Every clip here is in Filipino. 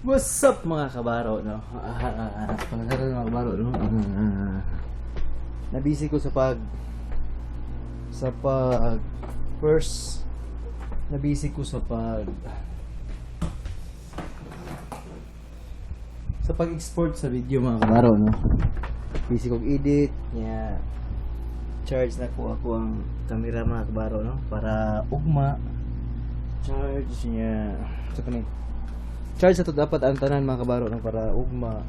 What's up mga kabaro, no? Pangalan mga kabaro, no? Nabisi ko first nabisi ko sa pag-export sa video mga kabaro, no? Busy kong edit, niya charge na ko ako ang camera mga kabaro, no? Para ugma charge niya sa kanin. Charge na to dapat ang tanan mga kabaro, no? Para ugma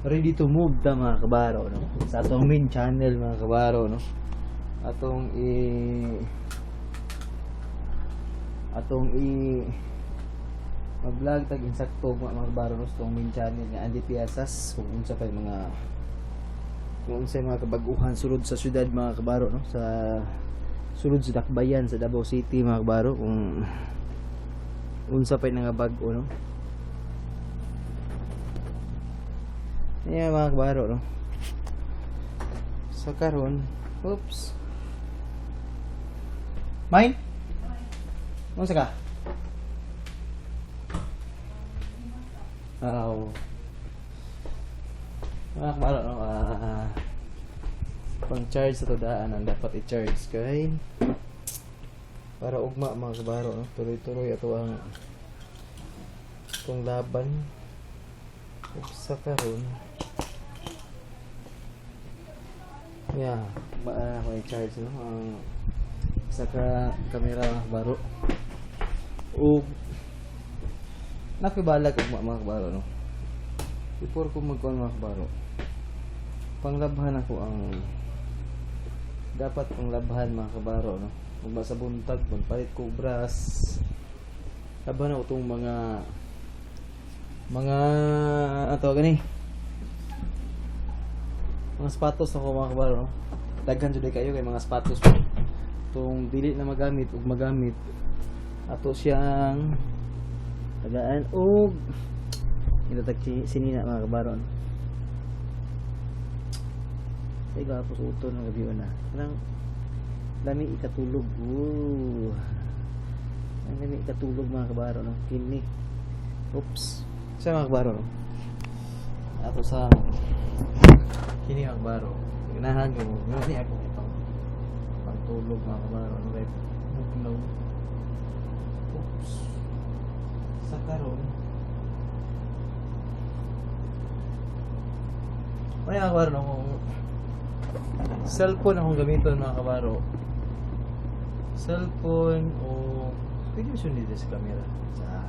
ready to move ta mga kabaro, no? Sa atong main channel mga kabaro, no? Atong mag-vlog tag insakto mga kabaro, no? Sa atong main channel nga Andy Piazas kung unsa pa mga kabaguhan sulod sa syudad mga kabaro, no? Sa sulod sa Dakbayan sa Davao City mga kabaro, kung unsa pa nga bag-o, no? Yan mga kabaro, no? Sa karon, oops. Mine? Unsa ka? Mga kabaro, no? Pang charge sa tudaan ang dapat i-charge kay para ugma mga kabaro, no? Tuloy-tuloy ato ang itong laban sa karon. Yeah, ako i-charge, no? Ang sa kamera mga kabaro. O nakibalag ugma mga kabaro, no? Before ko magkuhan mga kabaro, panglabhan ako ang dapat panglabhan mga kabaro, no? Ugma sa buntag, magpalit ko brass. Laban ako itong ato gani mga sapatos ako mga kabaro, no? Daghan jud kayo kay mga sapatos itong dili na magamit ug magamit ato siyang tagaan og ilatag sinina mga kabaro, no? Ay gapos uton ng gabi na parang dami ikatulog. Ang dami ikatulog mga kabaro, no? Kini oops sa mga kabaro, no? Ato sa kini mga kabaro ganahan ko ngani ako itong pagtulog mga kabaro, no? Right no. Oops sa karon mga kabaro, no? Cellphone akong gamiton mga kabaro, cellphone o pwede mo dito sa camera sa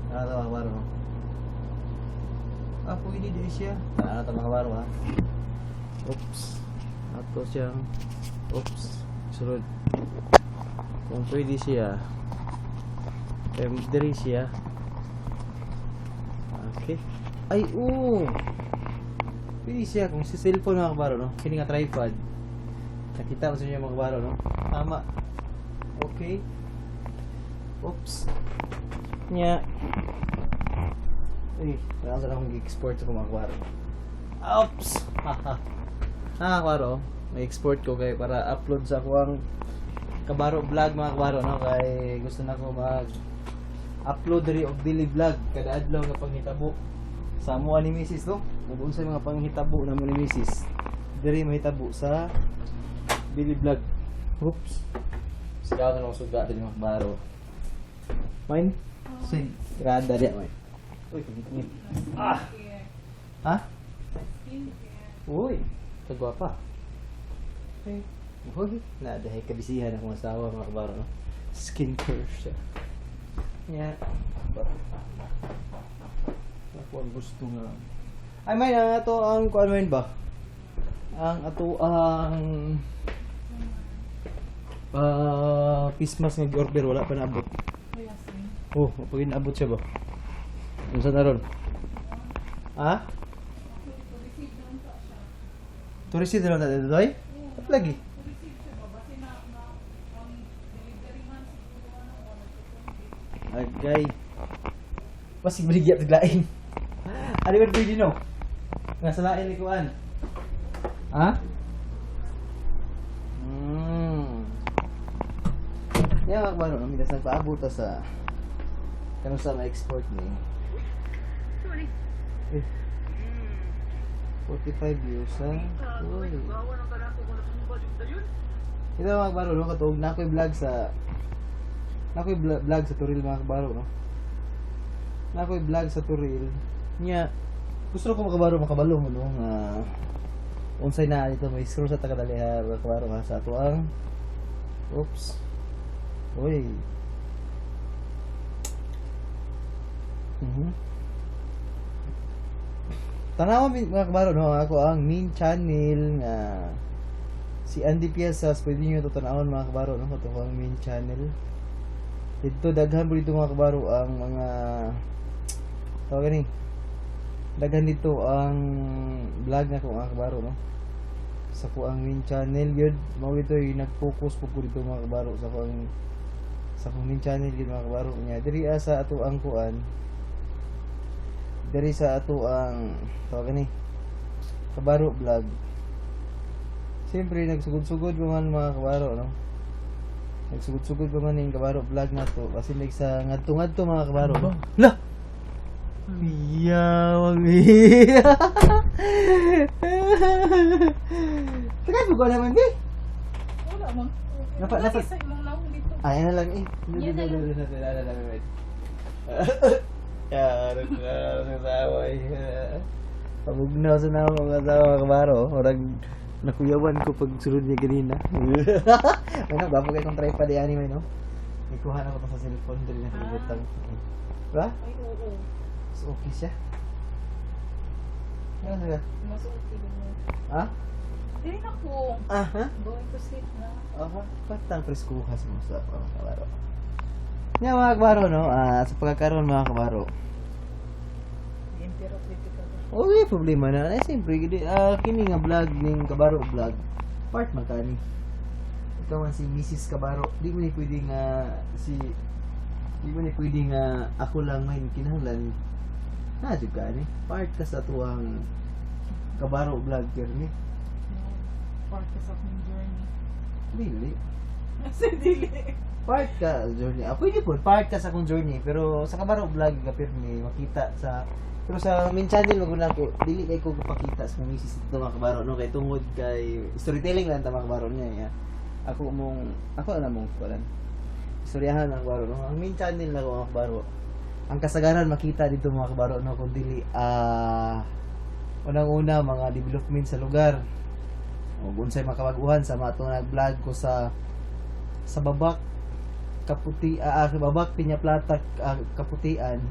nakatawa kabaro, no? Pwede din siya nakatawa kabaro, ha? Oops ato siyang oops sulod kung pwede siya diri siya. Okay, ay pwede siya kung si cellphone mga kabaro, no? Kini nga tripod nakita mo sa inyo mga kabaro, no? Tama. Okay, oops nya kailangan sa akong i-export sa mga kabaro. Oops kabaro, may export ko kay para upload sa akong kabaro vlog mga kabaro, no? Kay gusto na ko mag upload diri og daily vlog kada adlaw nga panghitabo sa amo ni Mrs., no? Kung sa mga panghitabo na mo ni Mrs. diri mahitabo sa daily vlog. Oops sigaw na akong suga diri mga kabaro. Mine? Sig grada dia mine. Uy, tingin. Ha? Uy, kagwapa. Okay. Uy, nadahay kabisihan akong asawa mga kabaro, no? Skincare siya. Yeah. Ako ang gusto nga. Ay, may ato ang kuan mo ba? Ang ato ang Christmas nga gi-order wala pa naabot. Oh, pag inaabot siya ba? Unsa na ron? Ha? To receive na lang doy? At lagi? Agay. Masig baligya taglain. Ano ba pwede, no? Nga sa lain ni kuan. Ha? Yan mga kabaro, mitas nagpaabot sa kanong sa ma-export ni Eh, 45 views ha. Uy. Ito mga kabaro no, katong nakoy vlog sa Turil mga kabaro no. Nakoy vlog sa Turil. Nya gusto ko makabalo mo no nga unsay na dito may scroll sa tagadali ha mga kabaro ha sa atuang. Oops. Uy. Tanawa mga kabaro no, ako ang main channel nga si Andy Piazas, pwede nyo ito tanawon mga kabaro no, ito ang main channel. Dito daghan po dito mga kabaro ang mga tawag ni daghan dito ang vlog na ko mga kabaro no. Sa ko ang main channel yun, mao ito yung nag-focus po dito mga kabaro sa ko main channel yun mga kabaro niya. Diri sa ato ang kuan. Diri sa ato ang tawag ni kabaro vlog. Siyempre nagsugod-sugod ko man mga kabaro no. Nagsugod-sugod ko man ning kabaro vlog na to kasi sa ngadto-ngadto mga kabaro no. Lah. Wag Tagay ko naman di. Wala man. Napa. Sa imong lawom dito. Ay na lang eh. Yan na Dito. Ya, nagkasaway. Pabugnaw sa naman mga asawa kabaro. Orang nakuyawan ko pag sunod niya ganina. Ano, bago kayo kong tripod yan anyway, no? May kuha na ko sa cellphone dali na kalibutan. Diba? Ay, oo. So, okay siya. Ano nga? Mas okay mo. Ha? Dili na ko. Aha. Going to sleep na. Aha. Patang preskuhas mo sa kabaro. Nga mga kabaro, no? Sa pagkakaroon mga kabaro. Pero critical. Okay, problema na. Siyempre, kini nga vlog ning kabaro vlog. Part man kani. Ito man si Mrs. Kabaro. Di mo ni pwede nga ako lang may kinahanglan. Na jud kani. Part ka sa tuwang kabaro vlog ni. Part ka sa akong journey. Dili. Sa dili. Part ka journey. Pwede po part ka sa akong journey pero sa kabaro vlog kapir ni makita sa pero sa main channel wag na ko dili kay ko pakita sa misis ito mga kabaro no kay tungod kay storytelling lang ta mga kabaro niya ya. Ako na mong kuan. Istoryahan ang kabaro no. Ang main channel na ko mga kabaro. Ang kasagaran makita dito mga kabaro no kun dili unang-una mga development sa lugar. O unsay makabaguhan sa mga itong nag-vlog ko sa Babak Kaputi Babak Piñaplata Kaputian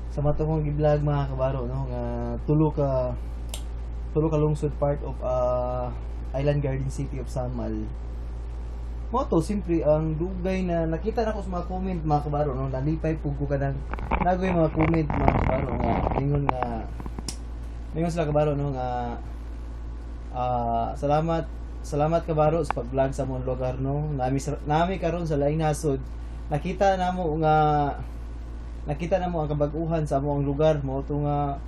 sa matong gi-vlog mga kabaro no nga tulo ka lungsod part of Island Garden City of Samal. Mo to simpre ang dugay na nakita na ko sa mga comment mga kabaro no nalipay pug ko kanang nagoy mga comment mga kabaro nga ningon sila kabaro no nga salamat kabaro sa pag-vlog sa mong lugar no. Nami karon sa laing nasod nakita namo ang kabag-uhan sa among lugar mo to nga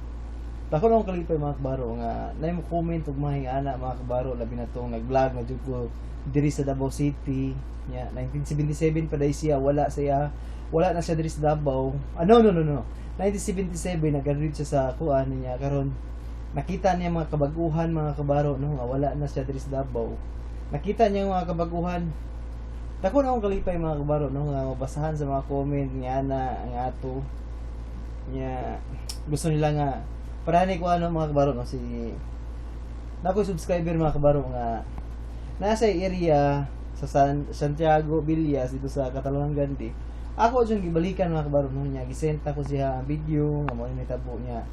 dako lang kalipay mga kabaro nga nay mo comment ug mahingana mga kabaro labi na tong nag-vlog na jud ko diri sa Davao City nya 1977 pa dai siya wala na siya diri sa Davao. No 1977 nag-graduate siya sa kuan niya karon nakita niya mga kabaguhan mga kabaro no nga wala na siya diri sa Davao. Nakita niya mga kabaguhan dako na akong kalipay mga kabaro no nga mabasahan sa mga comment niya na ang ato niya gusto nila nga parani ko mga kabaro no si nako subscriber mga kabaro nga nasa area sa Santiago Villas dito sa Catalan Gandhi. Ako jud gibalikan mga kabaro no niya gisent ko siya video nga mo nitabo niya.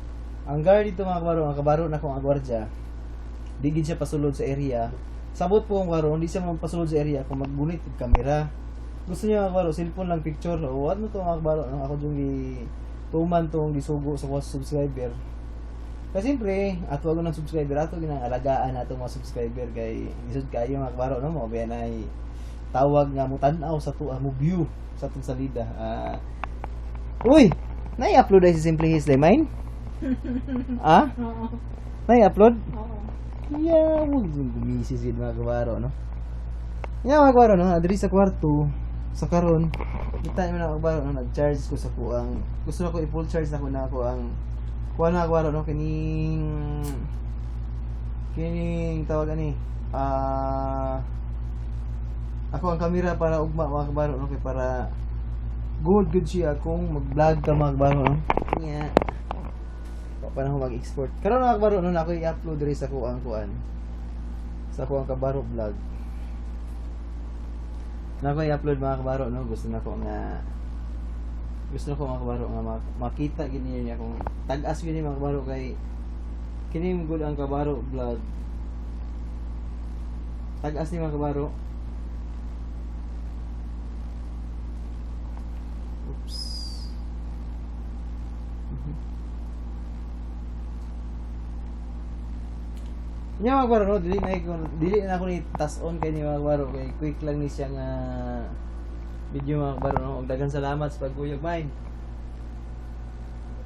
Ang guard dito mga kabaro na ko ang gwardiya. Di gid siya pasulod sa area. Sabot po ang kabaro, hindi siya mapasulod sa area kung maggunit og kamera. Gusto niya mga kabaro, cellphone lang picture. O ano to mga kabaro, ako jung tuman tong gisugo sa mga subscriber. Kasi siyempre, ato ako ng subscriber, ato ginang alagaan nato mga subscriber kay isud kayo mga kabaro no mo bayan ay tawag nga mo tan-aw sa tuwa mo view sa tong salida. Uy, na-upload ay si Simply His Lemine? Oo. Na-upload? Oo. Yeah, huwag gumisis yun mga kabaro, no? Yeah, mga kabaro, no? Adri sa kwarto, Sa karon, kita mo na kagbaro no, nag-charge ko sa kuang. Gusto na ko i-full charge na ko na ako ang kuha na kagbaro no kining tawag ani ako ang kamera para ugma mga kagbaro no kay para good siya kung mag-vlog ka mga kagbaro no. Nya. Paano ko mag-export. Karon mga kagbaro no ako i-upload diri sa kuang kuan. Sa kuang kabaro vlog. Na ko i-upload mga kabaro no, gusto na ko mga mga kabaro nga makita gini niya kung tag-as gini mga kabaro kay kini gud ang kabaro vlog. Tag-as ni mga kabaro. Oops. Nya mga kabaro no, dili na ako ni tas on kay ni mga kabaro kay quick lang ni siya nga video mga kabaro no. Ug daghang salamat sa pagkuyog mine.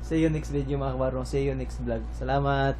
See you next video mga kabaro. See you next vlog. Salamat.